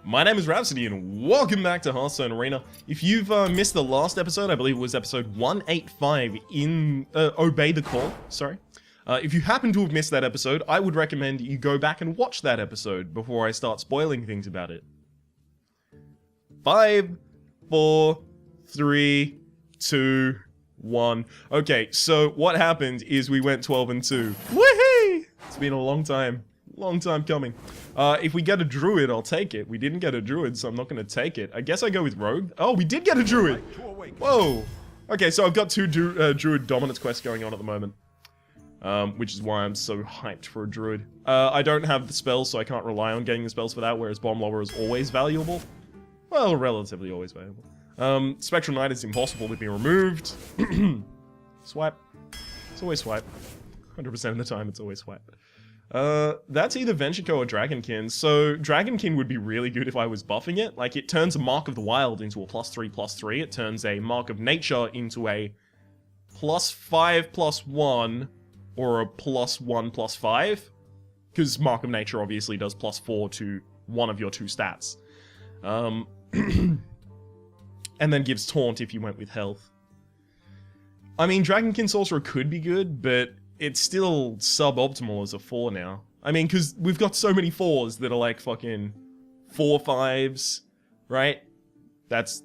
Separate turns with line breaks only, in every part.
My name is Rhapsody and welcome back to Hearthstone Arena. If you've missed the last episode, I believe it was episode 185 in Obey the Call, sorry. If you happen to have missed that episode, I would recommend you go back and watch that episode before I start spoiling things about it. 5, 4, 3, 2, 1. Okay, so what happened is we went 12 and 2. Woohoo! It's been a long time coming. If we get a druid, I'll take it. We didn't get a druid, so I'm not going to take it. I guess I go with rogue. Oh, we did get a druid! Whoa! Okay, so I've got two druid dominance quests going on at the moment. Which is why I'm so hyped for a druid. I don't have the spells, so I can't rely on getting the spells for that, whereas Bomb Lobber is always valuable. Well, relatively always valuable. Spectral Knight is impossible to be removed. Swipe. It's always swipe. 100% of the time, it's always swipe. That's either Ventrico or Dragonkin. So, Dragonkin would be really good if I was buffing it. Like, it turns a Mark of the Wild into a +3/+3. It turns a Mark of Nature into a +5/+1, or a +1/+5. Because Mark of Nature obviously does +4 to one of your two stats. And then gives Taunt if you went with health. I mean, Dragonkin Sorcerer could be good, but it's still suboptimal as a 4 now. I mean, because we've got so many 4s that are like fucking 4/5s, right? That's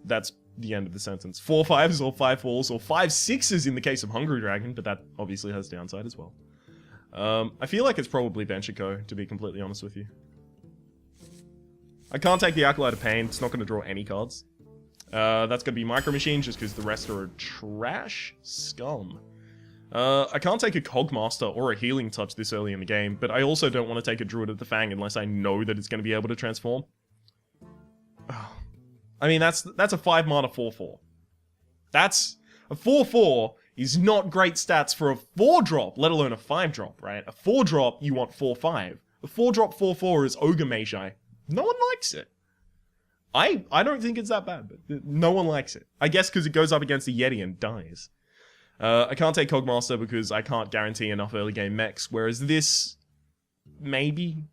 the end of the sentence. 4/5s or 5/4s or 5/6s in the case of Hungry Dragon, but that obviously has downside as well. I feel like it's probably Ventrico, to be completely honest with you. I can't take the Acolyte of Pain, it's not going to draw any cards. That's going to be Micro Machine, just because the rest are trash scum. I can't take a Cogmaster or a Healing Touch this early in the game, but I also don't want to take a Druid of the Fang unless I know that it's going to be able to transform. I mean, that's a 5 mana 4/4. That's... a 4/4 is not great stats for a 4-drop, let alone a 5-drop, right? A 4-drop, you want 4/5. A 4-drop 4/4 is Ogre Magi. No one likes it. I don't think it's that bad, but no one likes it. I guess because it goes up against the Yeti and dies. I can't take Cogmaster because I can't guarantee enough early game mechs, whereas this... maybe?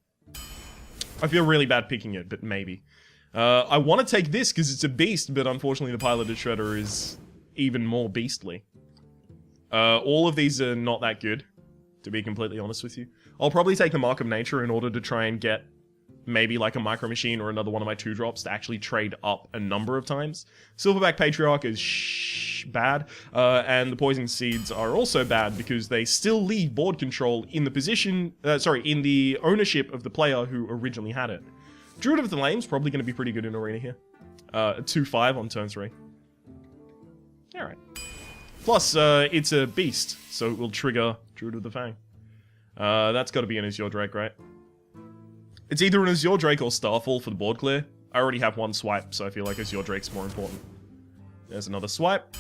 I feel really bad picking it, but maybe. I want to take this because it's a beast, but unfortunately the Piloted Shredder is even more beastly. All of these are not that good, to be completely honest with you. I'll probably take the Mark of Nature in order to try and get maybe like a Micro Machine or another one of my 2-drops to actually trade up a number of times. Silverback Patriarch is bad, and the Poison Seeds are also bad because they still leave board control in the position, in the ownership of the player who originally had it. Druid of the Lame's probably going to be pretty good in Arena here. 2/5 on turn 3. Alright. Plus, it's a beast, so it will trigger Druid of the Fang. That's got to be an Azure Drake, right? It's either an Azure Drake or Starfall for the board clear. I already have one swipe, so I feel like Azure Drake's more important. There's another swipe.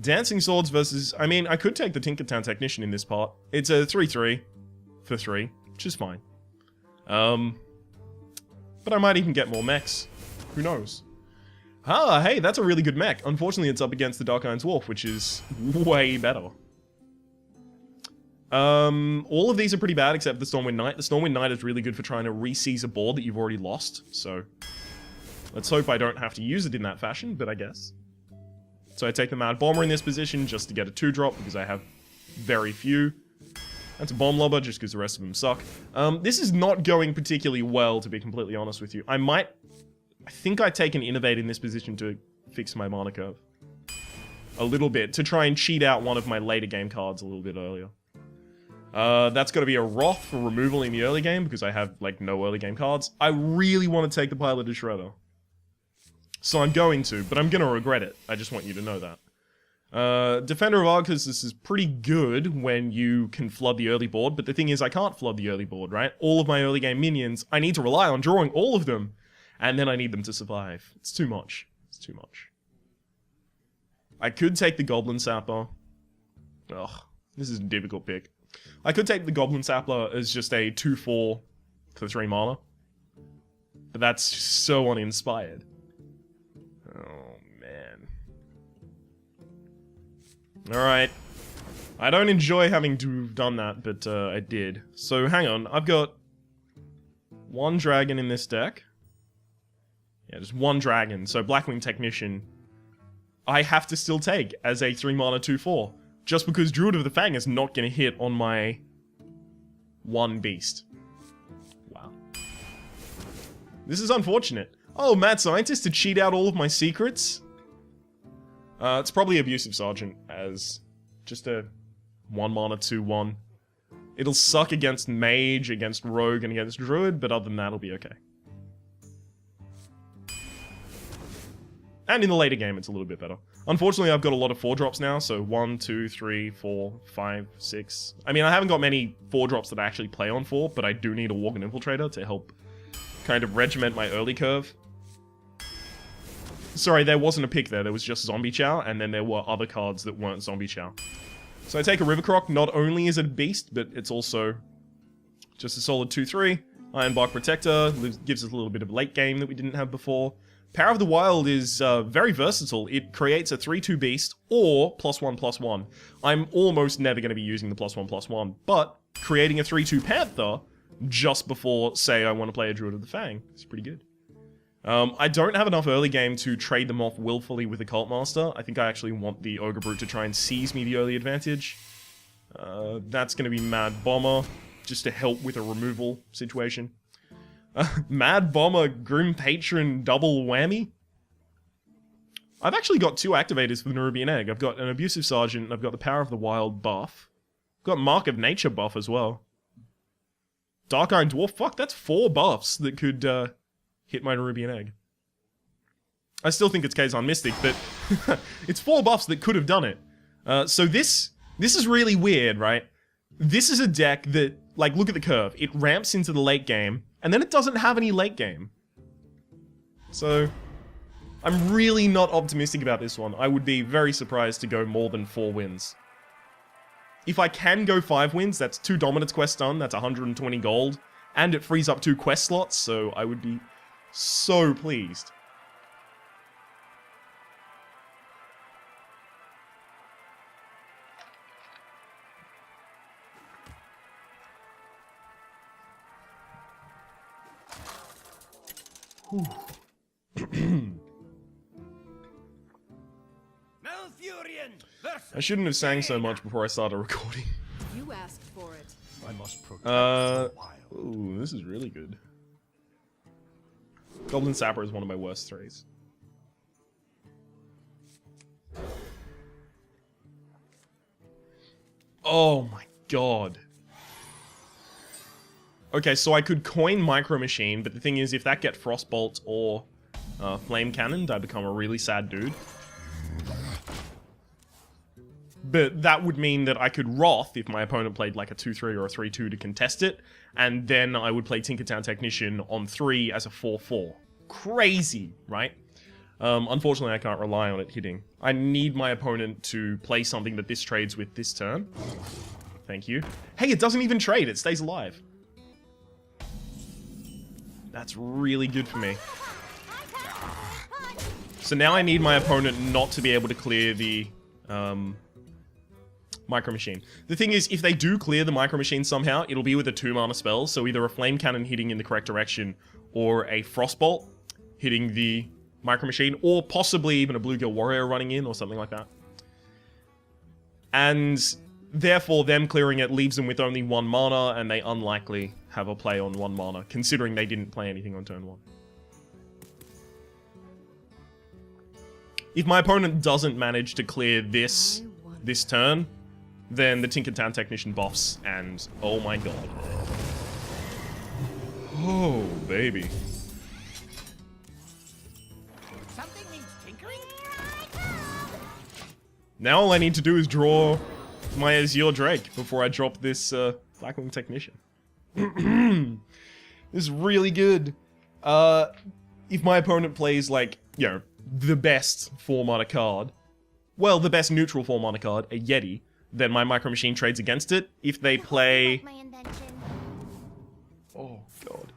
Dancing Swords versus... I mean, I could take the Tinkertown Technician in this part. It's a 3/3 for 3, which is fine. But I might even get more mechs. Who knows? Ah, hey, that's a really good mech. Unfortunately, it's up against the Dark Iron Dwarf, which is way better. All of these are pretty bad except the Stormwind Knight. The Stormwind Knight is really good for trying to re-seize a board that you've already lost, so... let's hope I don't have to use it in that fashion, but I guess. So I take the Mad Bomber in this position just to get a 2-drop, because I have very few. That's a Bomb Lobber, just because the rest of them suck. This is not going particularly well, to be completely honest with you. I think I take an Innovate in this position to fix my mana curve. A little bit, to try and cheat out one of my later game cards a little bit earlier. That's got to be a Wrath for removal in the early game, because I have, like, no early game cards. I really want to take the Piloted Shredder. So I'm going to, but I'm going to regret it. I just want you to know that. Defender of Arcus, this is pretty good when you can flood the early board, but the thing is, I can't flood the early board, right? All of my early game minions, I need to rely on drawing all of them, and then I need them to survive. It's too much. It's too much. I could take the Goblin Sapper. Ugh, this is a difficult pick. I could take the Goblin Sapper as just a 2/4 for 3 mana. But that's so uninspired. Oh, man. Alright. I don't enjoy having to have done that, but I did. So hang on, I've got One dragon in this deck. Yeah, just one dragon. So Blackwing Technician, I have to still take as a 3 mana 2/4. Just because Druid of the Fang is not going to hit on my one beast. Wow. This is unfortunate. Oh, Mad Scientist to cheat out all of my secrets? It's probably Abusive Sergeant as just a 1 mana 2/1. It'll suck against Mage, against Rogue, and against Druid, but other than that, it'll be okay. And in the later game, it's a little bit better. Unfortunately, I've got a lot of 4-drops now, so 1, 2, 3, 4, 5, 6. I mean, I haven't got many 4-drops that I actually play on 4, but I do need a Worgen Infiltrator to help kind of regiment my early curve. Sorry, there wasn't a pick there. There was just Zombie Chow, and then there were other cards that weren't Zombie Chow. So I take a River Croc. Not only is it a beast, but it's also just a solid 2/3. Ironbark Protector gives us a little bit of late game that we didn't have before. Power of the Wild is very versatile. It creates a 3/2 beast or +1/+1. I'm almost never going to be using the +1/+1, but creating a 3/2 Panther just before, say, I want to play a Druid of the Fang is pretty good. I don't have enough early game to trade them off willfully with the Cult Master. I think I actually want the Ogre Brute to try and seize me the early advantage. That's going to be Mad Bomber, just to help with a removal situation. Mad Bomber, Grim Patron, double whammy? I've actually got 2 activators for the Nerubian Egg. I've got an Abusive Sergeant, and I've got the Power of the Wild buff. I've got Mark of Nature buff as well. Dark Iron Dwarf, fuck, that's 4 buffs that could hit my Nerubian Egg. I still think it's Kazan Mystic, but it's 4 buffs that could have done it. So this is really weird, right? This is a deck that, like, look at the curve. It ramps into the late game, and then it doesn't have any late game. So, I'm really not optimistic about this one. I would be very surprised to go more than 4 wins. If I can go 5 wins, that's 2 Dominance quests done, that's 120 gold, and it frees up 2 quest slots, so I would be so pleased. I shouldn't have sang so much before I started recording.
You asked for it.
I must protect the wild.
Ooh, this is really good. Goblin Sapper is one of my worst 3s. Oh my god. Okay, so I could coin Micro Machine, but the thing is, if that get Frostbolt or Flame Cannoned, I become a really sad dude. But that would mean that I could Wrath if my opponent played like a 2/3 or a 3/2 to contest it, and then I would play Tinkertown Technician on 3 as a 4/4. Crazy, right? Unfortunately, I can't rely on it hitting. I need my opponent to play something that this trades with this turn. Thank you. Hey, it doesn't even trade, it stays alive. That's really good for me. So now I need my opponent not to be able to clear the Micro Machine. The thing is, if they do clear the Micro Machine somehow, it'll be with a 2 mana spell, so either a Flame Cannon hitting in the correct direction, or a Frostbolt hitting the Micro Machine, or possibly even a Bluegill Warrior running in, or something like that. And therefore, them clearing it leaves them with only 1 mana, and they unlikely have a play on 1 mana, considering they didn't play anything on turn 1. If my opponent doesn't manage to clear this turn, then the Tinkertown Technician buffs, and oh my god. Oh, baby.
Something needs tinkering?
Now all I need to do is draw my Azure Drake before I drop this Blackwing Technician. This is really good. If my opponent plays, like, you know, the best 4-mana card, well, the best neutral 4-mana card, a Yeti, then my Micro Machine trades against it. If they play... Oh, god.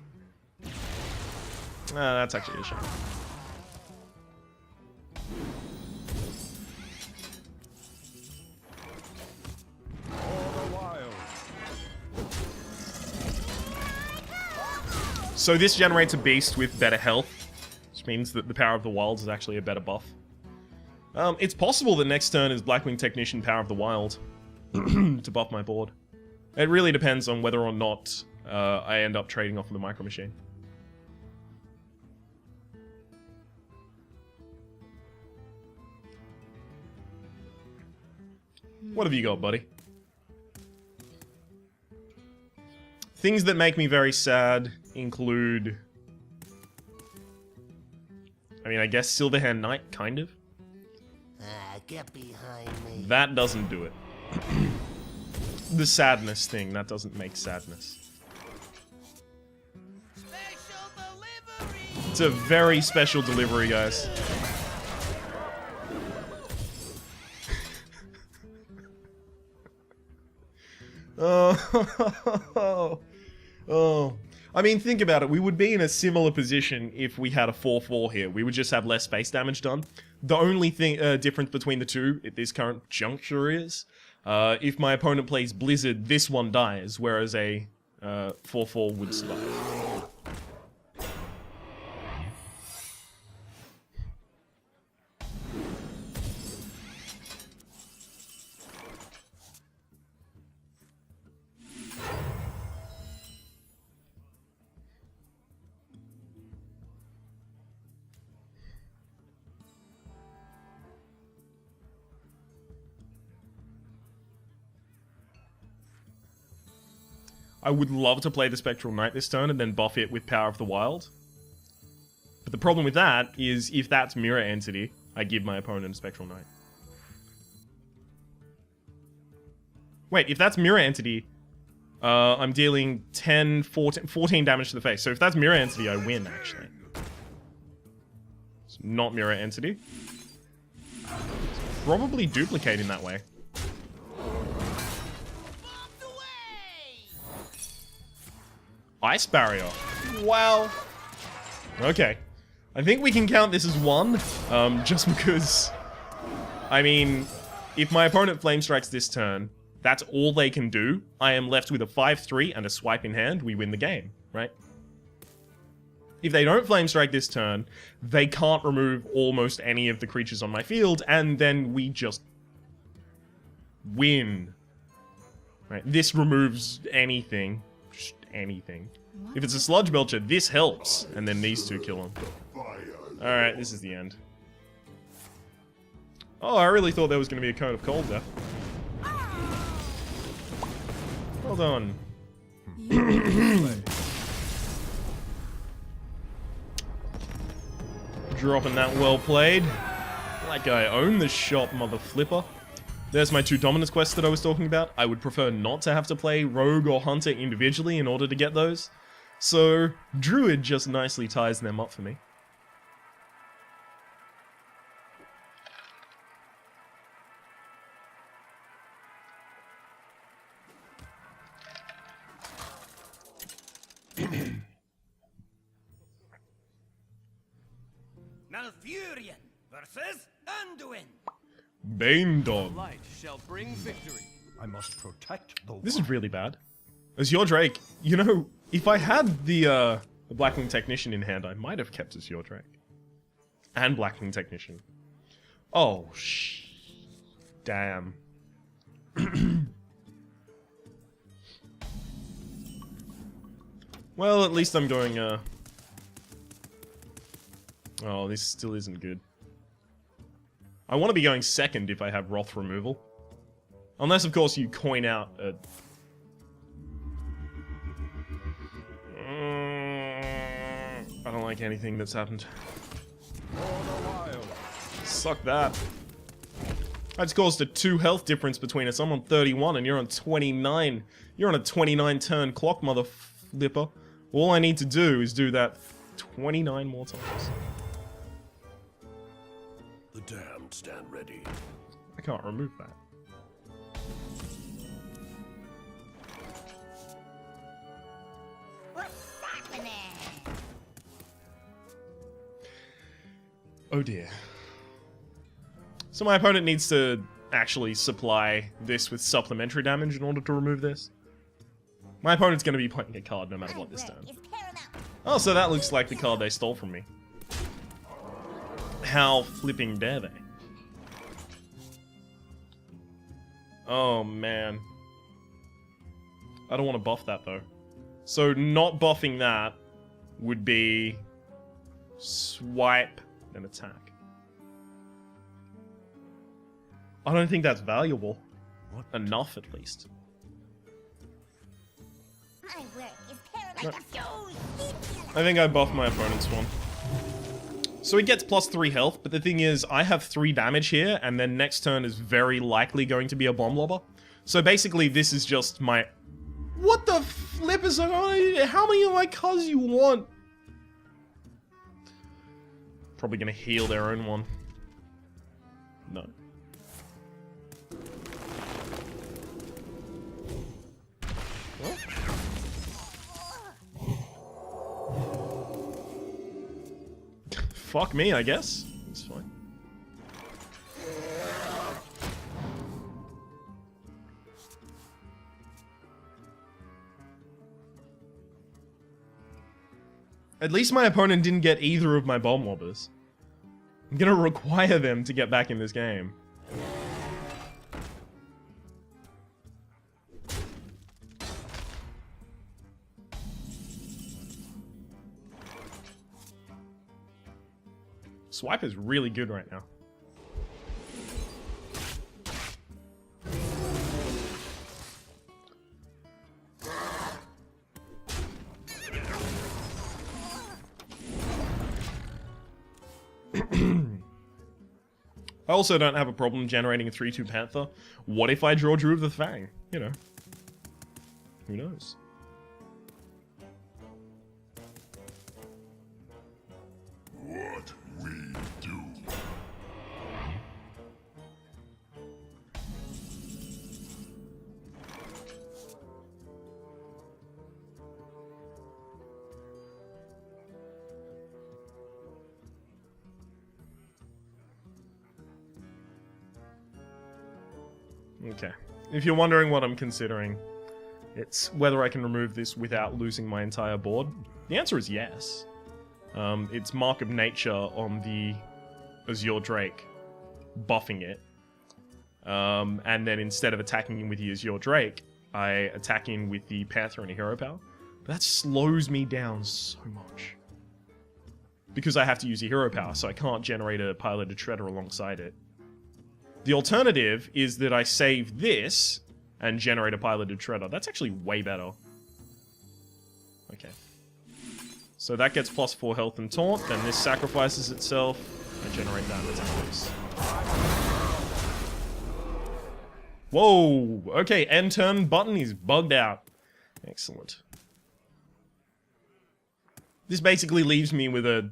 That's actually a shame. So this generates a beast with better health, which means that the Power of the Wild is actually a better buff. It's possible that next turn is Blackwing Technician Power of the Wild to buff my board. It really depends on whether or not I end up trading off of the Micro Machine. What have you got, buddy? Things that make me very sad include... I mean, I guess Silverhand Knight, kind of.
Get behind me.
That doesn't do it. The sadness thing, that doesn't make sadness.
Special delivery.
It's a very special delivery, guys. Oh. I mean, think about it. We would be in a similar position if we had a 4/4 here. We would just have less base damage done. The only thing difference between the two at this current juncture is, if my opponent plays Blizzard, this one dies, whereas a 4/4 would survive. I would love to play the Spectral Knight this turn and then buff it with Power of the Wild. But the problem with that is if that's Mirror Entity, I give my opponent a Spectral Knight. Wait, if that's Mirror Entity, I'm dealing 14 damage to the face. So if that's Mirror Entity, I win, actually. It's not Mirror Entity. It's probably Duplicate in that way. Ice Barrier. Wow. Okay. I think we can count this as one, just because... I mean, if my opponent Flame Strikes this turn, that's all they can do. I am left with a 5/3 and a swipe in hand. We win the game, right? If they don't Flame Strike this turn, they can't remove almost any of the creatures on my field, and then we just... win. Right? This removes anything. Anything. If it's a Sludge Belcher, this helps, and then these two kill him. Alright, this is the end. Oh, I really thought there was going to be a Cone of Cold there. Hold on. Dropping that well played. Like I own the shop, mother flipper. There's my two dominance quests that I was talking about. I would prefer not to have to play Rogue or Hunter individually in order to get those. So, Druid just nicely ties them up for me.
Malfurion versus Anduin.
Bane Dog.
Light shall bring victory.
I must protect the
This is really bad. Azure Drake, you know, if I had the Blackwing Technician in hand, I might have kept Azure Drake. And Blackwing Technician. Oh, damn. Well, at least I'm going, Oh, this still isn't good. I want to be going second if I have Wrath removal. Unless, of course, you coin out a... I don't like anything that's happened. Suck that. I just caused a 2 health difference between us. I'm on 31 and you're on 29. You're on a 29 turn clock, mother flipper. All I need to do is do that 29 more times.
The damned stand ready.
I can't remove that.
What's happening?
Oh dear. So my opponent needs to actually supply this with supplementary damage in order to remove this. My opponent's going to be playing a card no matter what this turn. Oh, so that looks like the card they stole from me. How flipping dare they? Oh, man. I don't want to buff that, though. So not buffing that would be swipe and attack. I don't think that's valuable.
What?
Enough, at least.
My work is paramount of yours.
I think I buffed my opponent's one. So he gets plus 3 health, but the thing is, I have 3 damage here, and then next turn is very likely going to be a bomb lobber. So basically, this is just my... What the flip is going on? How many of my cards you want? Probably gonna heal their own one. No. What? Fuck me, I guess. It's fine. At least my opponent didn't get either of my bomb lobbers. I'm gonna require them to get back in this game. Swipe is really good right now. I also don't have a problem generating a 3-2 Panther. What if I draw Drew of the Fang? You know. Who knows?
What we do.
Okay. If you're wondering what I'm considering, it's whether I can remove this without losing my entire board. The answer is yes. It's Mark of Nature on the Azure Drake, buffing it. And then instead of attacking him with the Azure Drake, I attack him with the Panther and a Hero Power. But that slows me down so much. Because I have to use a Hero Power, so I can't generate a Piloted Shredder alongside it. The alternative is that I save this and generate a Piloted Shredder. That's actually way better. Okay. So that gets plus 4 health and taunt, then this sacrifices itself. I generate that and attack this. Whoa! Okay, end turn button is bugged out. Excellent. This basically leaves me with a...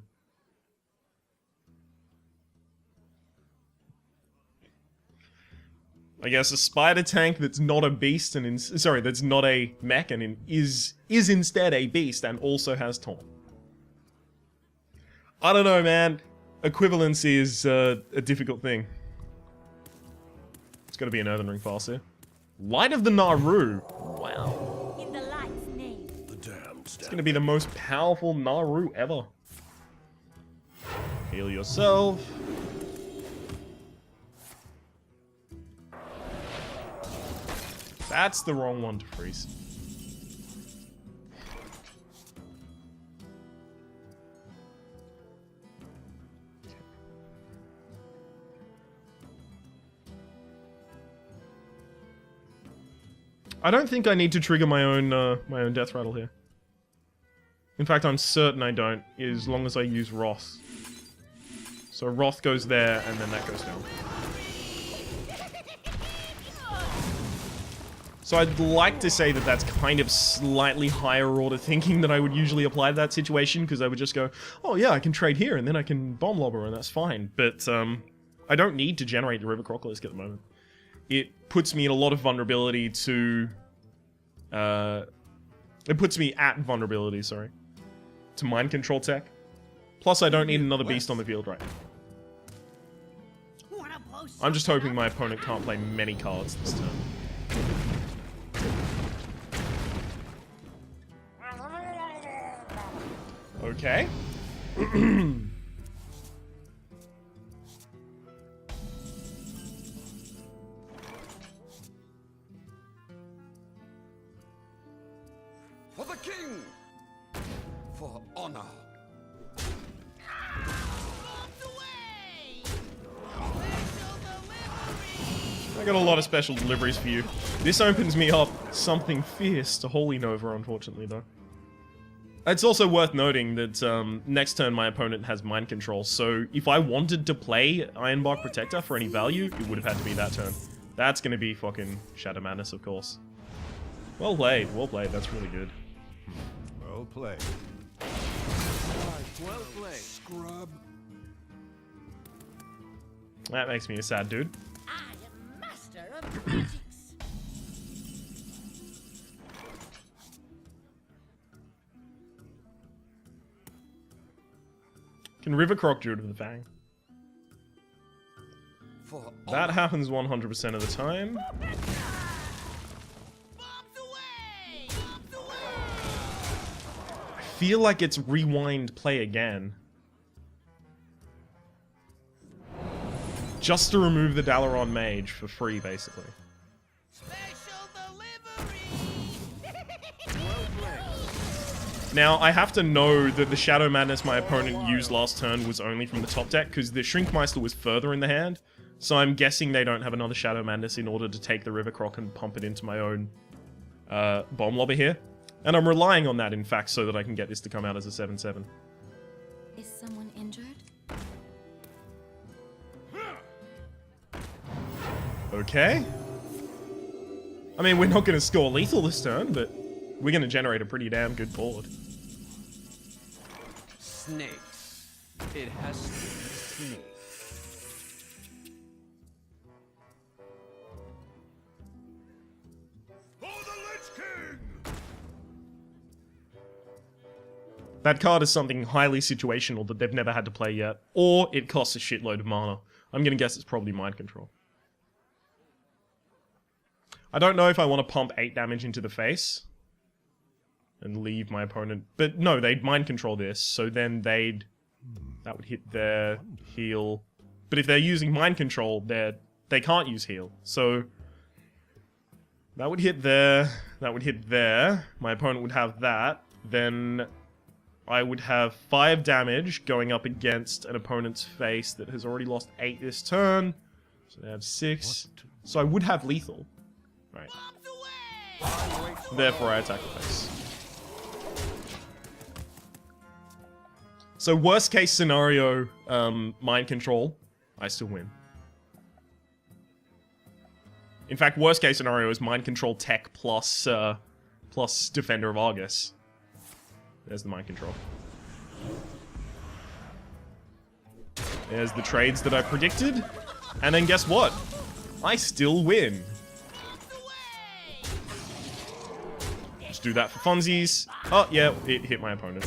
I guess a spider tank that's not a beast and sorry, that's not a mech and is instead a beast and also has taunt. I don't know, man. Equivalency is a difficult thing. It's gotta be an Earthen Ring fast here. Light of the Naru. Wow.
In the light's name.
The damned
It's
stand.
gonna be the most powerful Naru ever. Heal yourself. That's the wrong one to freeze. I don't think I need to trigger my own death rattle here. In fact, I'm certain I don't, as long as I use Wrath. So Wrath goes there, and then that goes down. So I'd like to say that that's kind of slightly higher order thinking than I would usually apply to that situation, because I would just go, oh yeah, I can trade here, and then I can bomb lobber, and that's fine. But I don't need to generate the River Crocolisk at the moment. It puts me in a lot of vulnerability to... it puts me at vulnerability, sorry. To mind control tech. Plus, I don't need another beast on the field right now. I'm just hoping my opponent can't play many cards this turn. Okay.
For the king! For honor!
I got a lot of special deliveries for you. This opens me up something fierce to Holy Nova, unfortunately, though. It's also worth noting that next turn my opponent has mind control, so if I wanted to play Ironbark Protector for any value, it would have had to be that turn. That's gonna be fucking Shadow Madness, of course. Well played, that's really good.
Well played.
Well played.
Scrub.
That makes me a sad dude.
I am master of magics.
Can River Croc Druid with the Fang?
For
That happens 100% of the time. I feel like it's rewind play again. Just to remove the Dalaran Mage for free, basically. Now, I have to know that the Shadow Madness my opponent used last turn was only from the top deck, because the Shrinkmeister was further in the hand, so I'm guessing they don't have another Shadow Madness in order to take the River Croc and pump it into my own bomb lobby here. And I'm relying on that, in fact, so that I can get this to come out as a 7/7.
Is someone injured?
Okay. I mean, we're not going to score lethal this turn, but we're going to generate a pretty damn good board.
snakes. It has to be snakes.
That card is something highly situational that they've never had to play yet, or it costs a shitload of mana. I'm gonna guess it's probably Mind Control. I don't know if I want to pump 8 damage into the face and leave my opponent, but no, they'd Mind Control this, so then that would hit their heal. But if they're using Mind Control, they can't use heal, so that would hit there, that would hit there, my opponent would have that, then I would have 5 damage going up against an opponent's face that has already lost 8 this turn. So they have 6. So I would have lethal. Right. Therefore I attack the face. So worst case scenario, mind control, I still win. In fact, worst case scenario is mind control tech plus Defender of Argus. There's the mind control. There's the trades that I predicted. And then guess what? I still win. Just do that for funsies. Oh, yeah, it hit my opponent.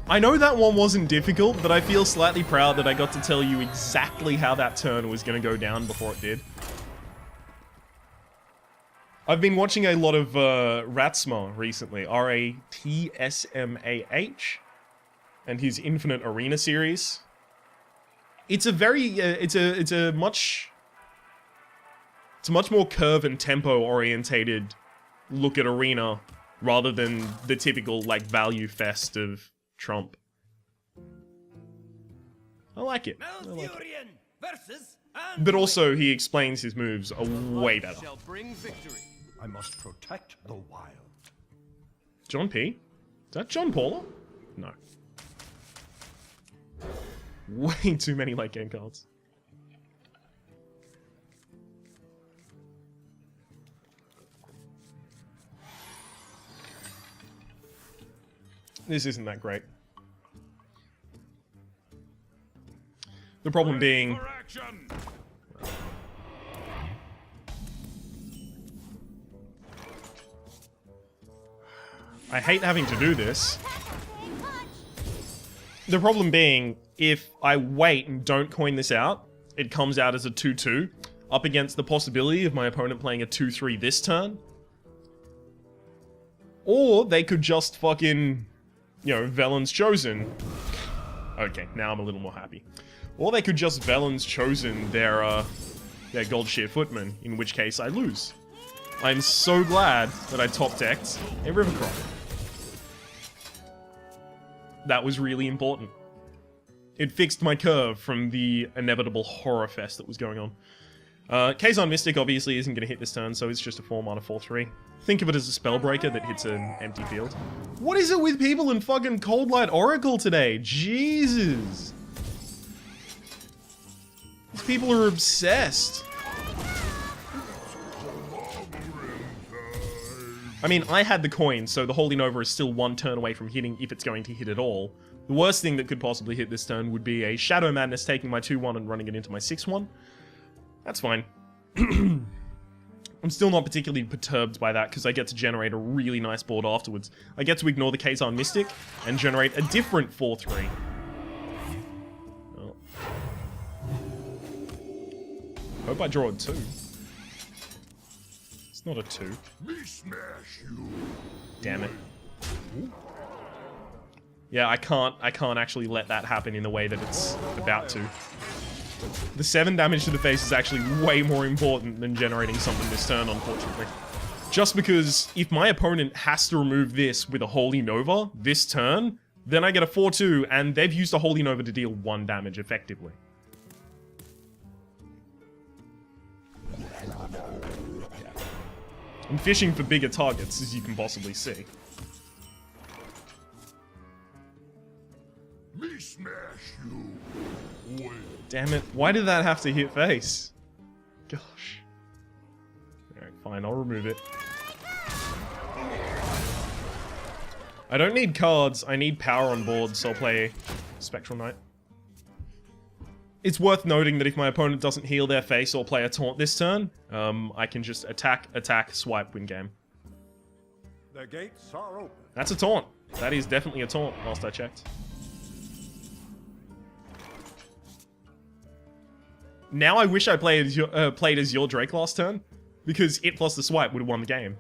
I know that one wasn't difficult, but I feel slightly proud that I got to tell you exactly how that turn was going to go down before it did. I've been watching a lot of Ratsma recently, R-A-T-S-M-A-H, and his Infinite Arena series. It's a very, it's a much more curve and tempo orientated look at Arena rather than the typical like value fest of Trump. I like it. But also, he explains his moves way better.
Shall bring victory.
I must protect the wild.
John P? Is that John Paula? No. Way too many late game cards. This isn't that great. The problem being... I hate having to do this. The problem being, if I wait and don't coin this out, it comes out as a 2-2. up against the possibility of my opponent playing a 2-3 this turn. Or they could just fucking, you know, Velen's Chosen. Okay, now I'm a little more happy. Or they could just Velen's Chosen their Gold Shear Footman, in which case I lose. I'm so glad that I top decked a Rivercrop. That was really important. It fixed my curve from the inevitable horror fest that was going on. Kazon Mystic obviously isn't going to hit this turn, so it's just a 4-mana 4-3. Think of it as a Spellbreaker that hits an empty field. What is it with people in fucking Cold Light Oracle today? Jesus! These people are obsessed. I mean, I had the coin, so the Holy Nova is still one turn away from hitting if it's going to hit at all. The worst thing that could possibly hit this turn would be a Shadow Madness taking my 2-1 and running it into my 6-1. That's fine. I'm still not particularly perturbed by that because I get to generate a really nice board afterwards. I get to ignore the Kazon Mystic and generate a different 4-3. Oh. Hope I draw a 2. It's not a 2.
Me smash you.
Damn it. Yeah, I can't actually let that happen in the way that it's about to. The 7 damage to the face is actually way more important than generating something this turn, unfortunately. Just because if my opponent has to remove this with a Holy Nova this turn, then I get a 4-2, and they've used a Holy Nova to deal 1 damage effectively. I'm fishing for bigger targets, as you can possibly see.
Me smash you. Wait.
Damn it, why did that have to hit face? Gosh. Alright, fine, I'll remove it. I don't need cards, I need power on board, so I'll play Spectral Knight. It's worth noting that if my opponent doesn't heal their face or play a taunt this turn, I can just attack, swipe, win game.
The gates are open.
That's a taunt. That is definitely a taunt, last I checked. Now I wish I played as your Drake last turn, because it plus the swipe would have won the game.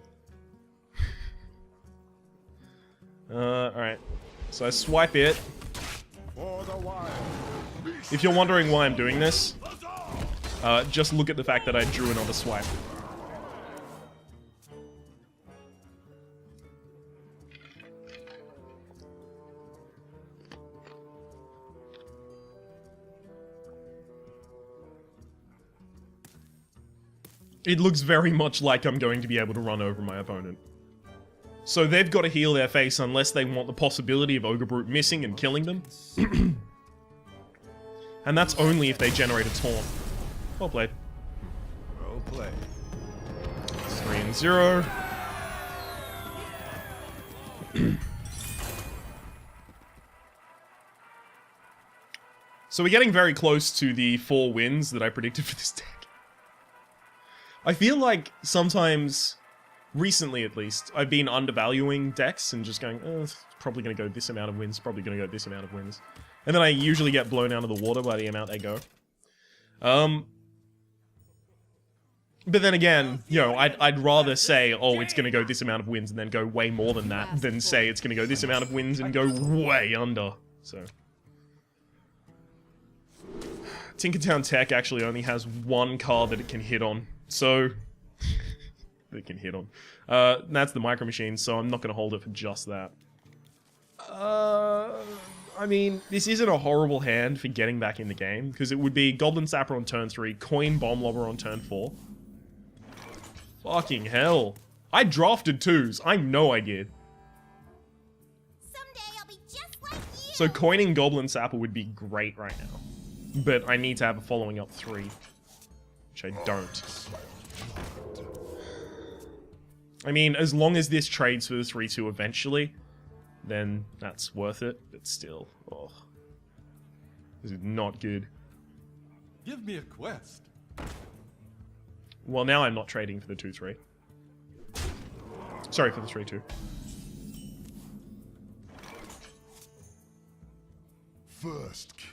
Alright. So I swipe it.
For the wild.
If you're wondering why I'm doing this, just look at the fact that I drew another swipe. It looks very much like I'm going to be able to run over my opponent. So they've got to heal their face unless they want the possibility of Ogre Brute missing and killing them. And that's only if they generate a taunt. Well played.
Well played.
3-0. So we're getting very close to the 4 wins that I predicted for this deck. I feel like sometimes, recently at least, I've been undervaluing decks and just going, oh, it's probably going to go this amount of wins, probably going to go this amount of wins. And then I usually get blown out of the water by the amount they go. But then again, you know, I'd rather say, oh, it's going to go this amount of wins and then go way more than that, than say it's going to go this amount of wins and go way under. So Tinkertown Tech actually only has 1 card that it can hit on. So, that it can hit on. That's the Micro Machine, so I'm not going to hold it for just that. I mean, this isn't a horrible hand for getting back in the game, because it would be Goblin Sapper on turn 3, Coin Bomb Lobber on turn 4. Fucking hell. I drafted 2s. I know I did.
Someday I'll be just like you.
So coining Goblin Sapper would be great right now. But I need to have a following up 3. Which I don't. I mean, as long as this trades for the 3-2 eventually, then that's worth it. But still, oh. This is not good.
Give me a quest.
Well, now I'm not trading for the 2-3. Sorry, for the 3-2.
First kill.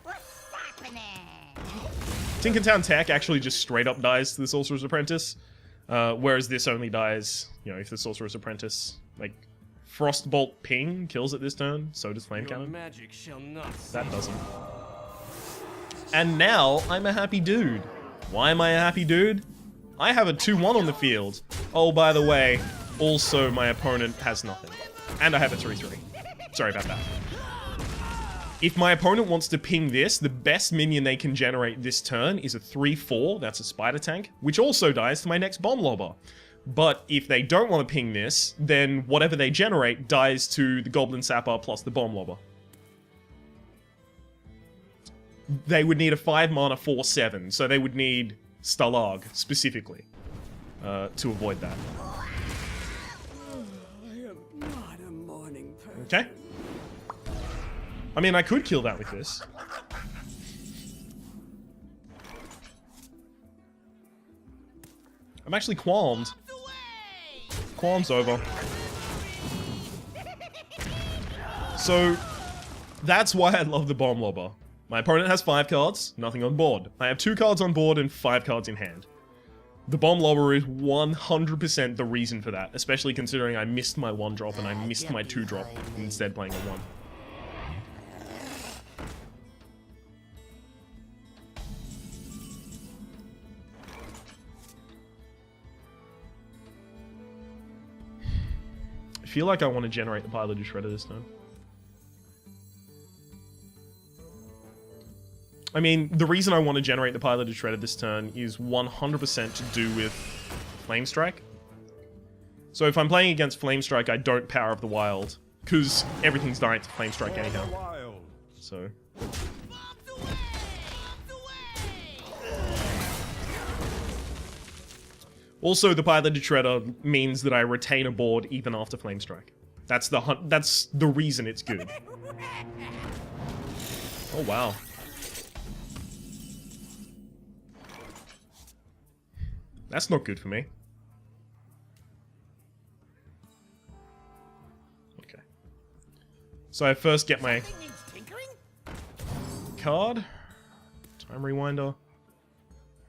What's happening?
Tinkertown Tech actually just straight up dies to the Sorcerer's Apprentice, whereas this only dies, you know, if the Sorcerer's Apprentice, like, Frostbolt Ping kills it this turn, so does Flame Cannon.
Magic shall not
That doesn't. And now, I'm a happy dude. Why am I a happy dude? I have a 2-1 on the field. Oh, by the way, also my opponent has nothing. And I have a 3-3. Sorry about that. If my opponent wants to ping this, the best minion they can generate this turn is a 3-4, that's a Spider Tank, which also dies to my next Bomb Lobber. But if they don't want to ping this, then whatever they generate dies to the Goblin Sapper plus the Bomb Lobber. They would need a 5 mana 4/7, so they would need Stalag specifically to avoid that. Okay. I mean, I could kill that with this. I'm actually qualmed. Qualm's over. So, that's why I love the Bomb Lobber. My opponent has 5 cards, nothing on board. I have 2 cards on board and 5 cards in hand. The Bomb Lobber is 100% the reason for that, especially considering I missed my 1-drop and I missed my 2-drop, instead playing a 1. I feel like I want to generate the Piloted Shredder this turn. I mean, the reason I want to generate the Piloted Shredder this turn is 100% to do with Flame Strike. So if I'm playing against Flame Strike, I don't Power of the Wild, because everything's dying to Flame Strike anyhow. So... Also, the Piloted Shredder means that I retain a board even after Flame Strike. That's the reason it's good. Oh, wow. That's not good for me. Okay. So I first get my card. Time Rewinder.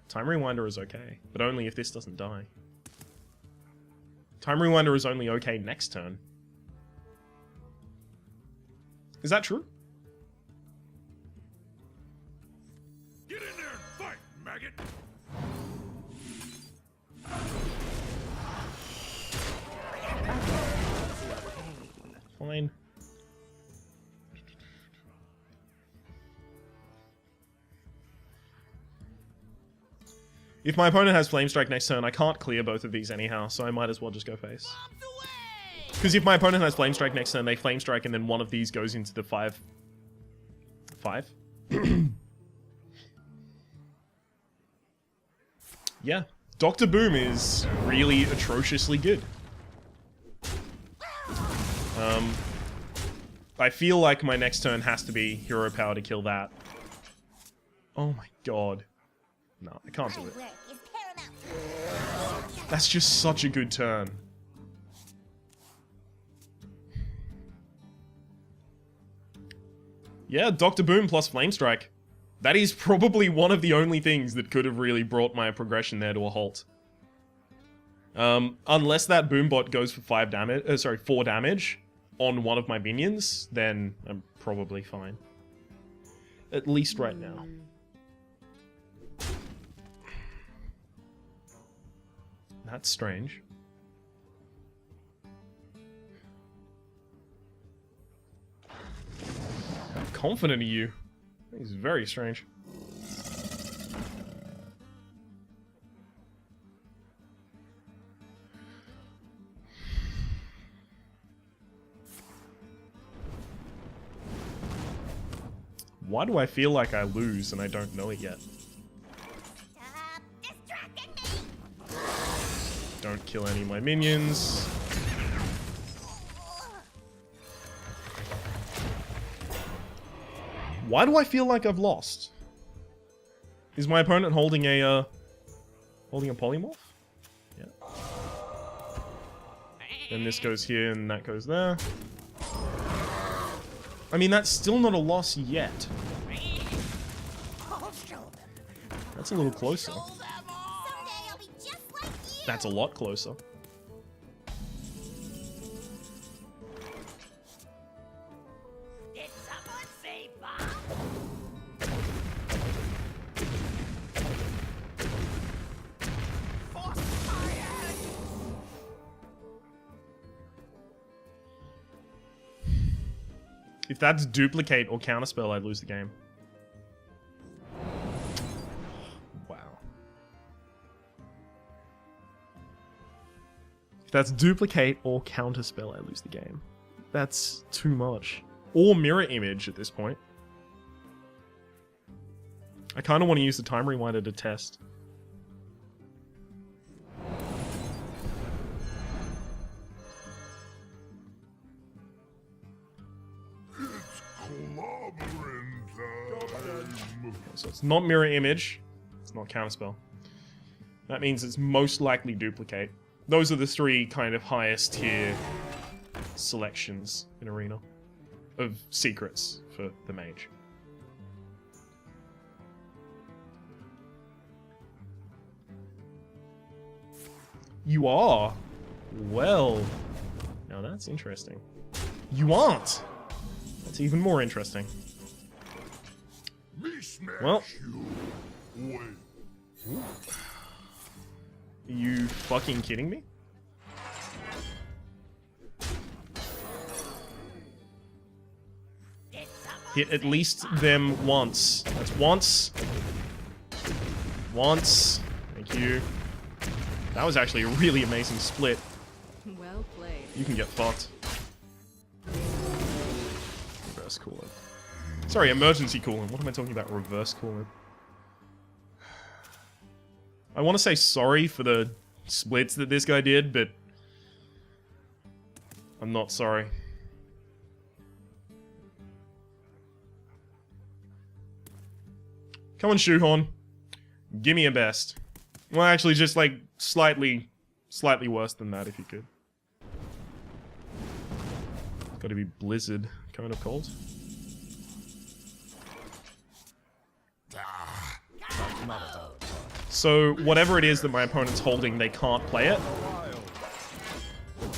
Time Rewinder is okay, but only if this doesn't die. Time Rewinder is only okay next turn. Is that true?
Get in there and fight, maggot!
Fine. If my opponent has Flame Strike next turn, I can't clear both of these anyhow, so I might as well just go face. Because if my opponent has Flame Strike next turn, they Flame Strike and then one of these goes into the 5. 5? Yeah. Dr. Boom is really atrociously good. I feel like my next turn has to be Hero Power to kill that. Oh my god. No, I can't do it. That's just such a good turn. Yeah, Dr. Boom plus Flame Strike. That is probably one of the only things that could have really brought my progression there to a halt. Unless that Boombot goes for 4 damage on one of my minions, then I'm probably fine. At least right now. That's strange. I'm confident of you. He's very strange. Why do I feel like I lose and I don't know it yet?
Stop distracting me!
Don't kill any of my minions. Why do I feel like I've lost? Is my opponent holding a polymorph? Yeah. Then this goes here and that goes there. I mean, that's still not a loss yet. That's That's a little closer.
Someday I'll be just like you.
That's a lot closer.
Did someone say bomb?
If that's duplicate or counterspell, I'd lose the game. Wow. If that's duplicate or counterspell, I lose the game. That's too much. Or mirror image at this point. I kind of want to use the time rewinder to test. So it's not mirror image. It's not counterspell. That means it's most likely duplicate. Those are the three kind of highest tier selections in Arena of secrets for the mage. You are? Well, now that's interesting. You aren't! That's even more interesting. Well, are you fucking kidding me? Hit at least them once. That's once. Once. Thank you. That was actually a really amazing split.
Well played.
You can get fucked. Reverse coolant. Sorry, emergency coolant. What am I talking about? Reverse coolant. I want to say sorry for the splits that this guy did, but I'm not sorry. Come on, Shoehorn. Give me a best. Well, actually, just like slightly worse than that, if you could. It's got to be Blizzard kind of cold. So whatever it is that my opponent's holding, they can't play it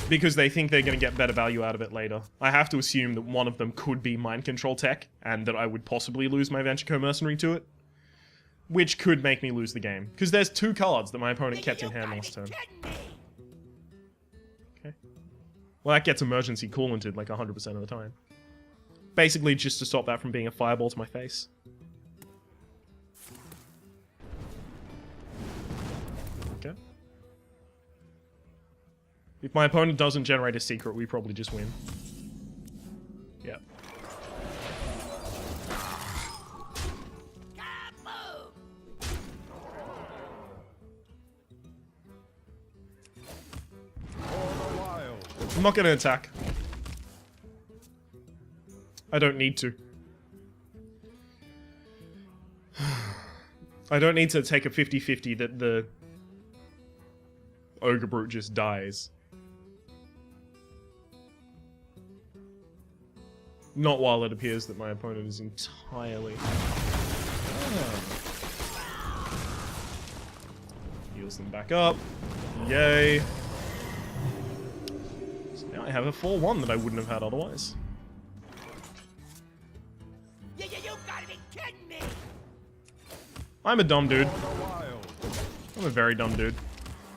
because they think they're going to get better value out of it later. I have to assume that one of them could be mind control tech, and that I would possibly lose my Venture Co Mercenary to it, which could make me lose the game. Because there's two cards that my opponent kept in hand last turn. Okay. Well, that gets emergency coolanted like 100% of the time. Basically just to stop that from being a fireball to my face. Okay. If my opponent doesn't generate a secret, we probably just win. Yep. I'm not gonna attack. I don't need to. I don't need to take a 50-50 that the Ogre Brute just dies. Not while it appears that my opponent is entirely... Heals them back up. Yay. So now I have a 4-1 that I wouldn't have had otherwise.
You gotta be kidding me!
I'm a dumb dude. I'm a very dumb dude.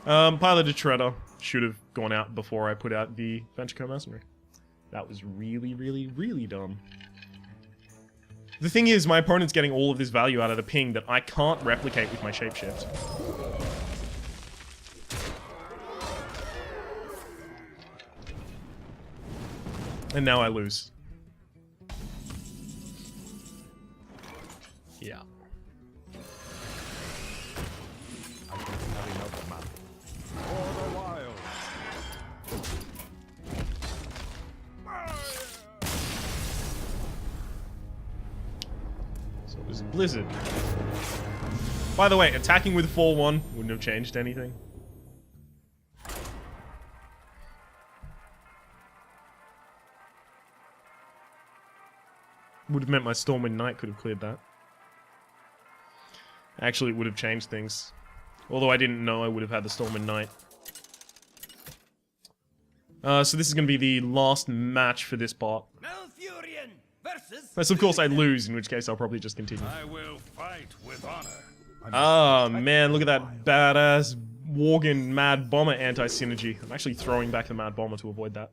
Piloted Shredder should have gone out before I put out the Venture Co Mercenary. That was really, really, really dumb. The thing is, my opponent's getting all of this value out of the ping that I can't replicate with my Shapeshift. And now I lose. Yeah. So it was Blizzard. By the way, attacking with 4-1 wouldn't have changed anything. Would have meant my Stormwind Knight could have cleared that. Actually, it would have changed things. Although I didn't know I would have had the Storm in Night. So this is going to be the last match for this part.
Malfurion versus.
Unless, of course, I lose, in which case I'll probably just continue.
I will fight with honor.
Ah, man, look at that badass Worgen Mad Bomber anti-synergy. I'm actually throwing back the Mad Bomber to avoid that.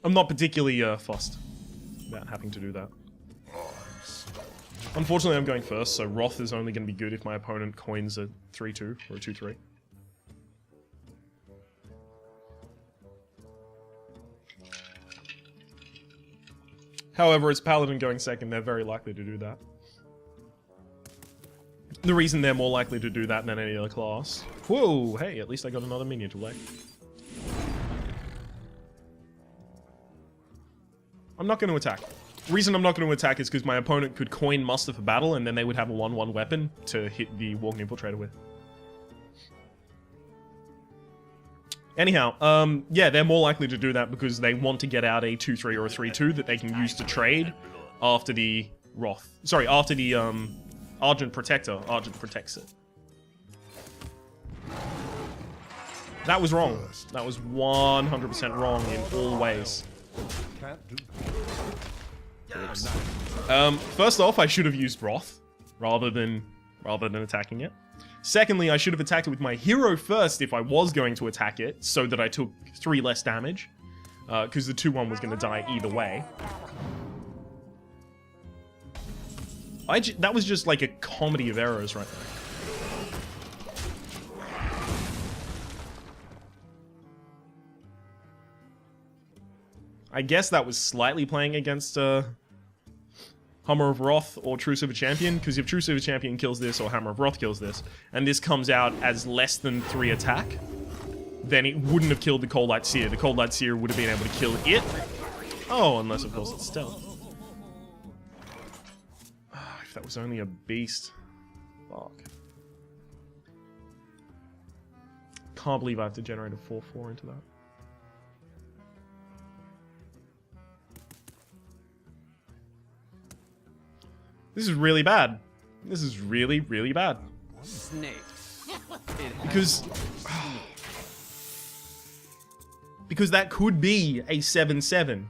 I'm not particularly fussed about having to do that. Unfortunately, I'm going first, so Wrath is only going to be good if my opponent coins a 3-2 or a 2-3. However, as Paladin going second, they're very likely to do that. The reason they're more likely to do that than any other class. Whoa, hey, at least I got another minion to play. I'm not going to attack. The reason I'm not going to attack is because my opponent could coin Muster for battle, and then they would have a 1-1 weapon to hit the Worgen Infiltrator with. Anyhow, yeah, they're more likely to do that because they want to get out a 2-3 or a 3-2 that they can use to trade after the Wrath. Sorry, after the Argent Protector. Argent protects it. That was wrong. That was 100% wrong in all ways. Oops. First off, I should have used Wrath rather than attacking it. Secondly, I should have attacked it with my hero first if I was going to attack it, so that I took 3 less damage, because the 2-1 was going to die either way. That was just like a comedy of errors right there. I guess that was slightly playing against Hammer of Wrath or True Silver Champion, because if True Silver Champion kills this or Hammer of Wrath kills this, and this comes out as less than 3 attack, then it wouldn't have killed the Cold Light Seer. The Cold Light Seer would have been able to kill it. Oh, unless of course it's stealth. If that was only a beast. Fuck. Can't believe I have to generate a 4-4 into that. This is really bad. This is really, really bad.
Snakes.
Because that could be a 7-7.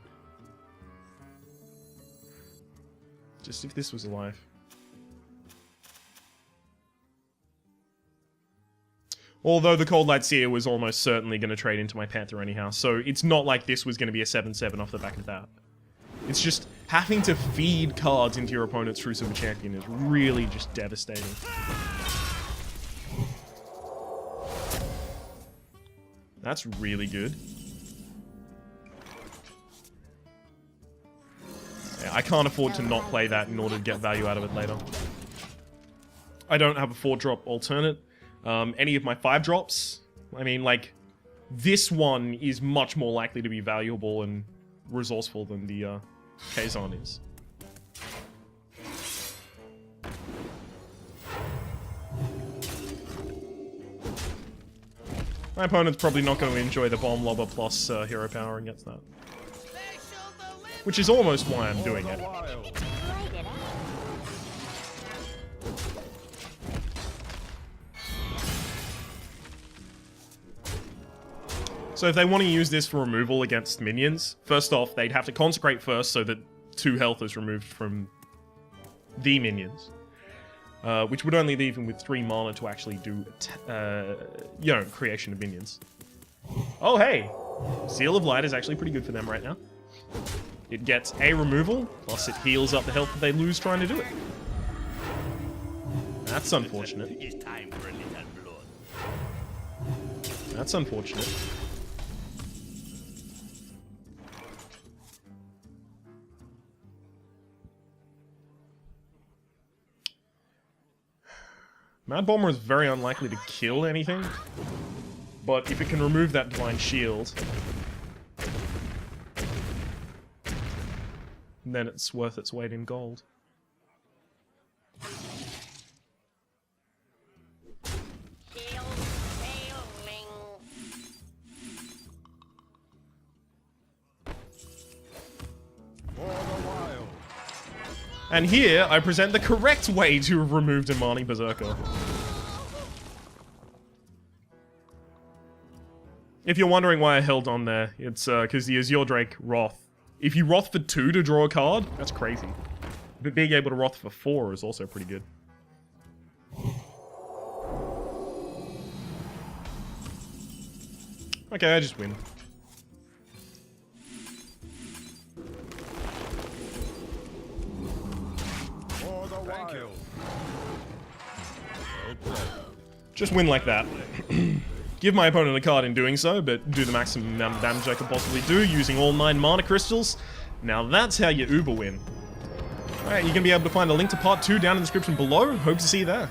Just if this was alive. Although the Cold Light Seer was almost certainly going to trade into my Panther anyhow, so it's not like this was going to be a 7-7 off the back of that. It's just having to feed cards into your opponent's True Silver Champion is really just devastating. That's really good. Yeah, I can't afford to not play that in order to get value out of it later. I don't have a 4-drop alternate. Any of my 5-drops, I mean, like, this one is much more likely to be valuable and resourceful than the Kazan is. My opponent's probably not going to enjoy the Bomb Lobber plus hero power against that. Which is almost why I'm doing it. So if they want to use this for removal against minions, first off, they'd have to consecrate first so that 2 health is removed from the minions. Which would only leave them with 3 mana to actually do, you know, creation of minions. Oh, hey! Seal of Light is actually pretty good for them right now. It gets a removal, plus it heals up the health that they lose trying to do it. That's unfortunate.
It's time for a little blood.
That's unfortunate. Mad Bomber is very unlikely to kill anything, but if it can remove that Divine Shield, then it's worth its weight in gold.
For the wild.
And here, I present the correct way to have removed Imani Berserker. If you're wondering why I held on there, it's because the Azure Drake Wrath. If you Wrath for 2 to draw a card, that's crazy. But being able to Wrath for 4 is also pretty good. Okay, I just win.
Thank you.
Just win like that. Give my opponent a card in doing so, but do the maximum amount of damage I could possibly do using all 9 mana crystals. Now that's how you Uber win. Alright, you're going to be able to find a link to part 2 down in the description below. Hope to see you there.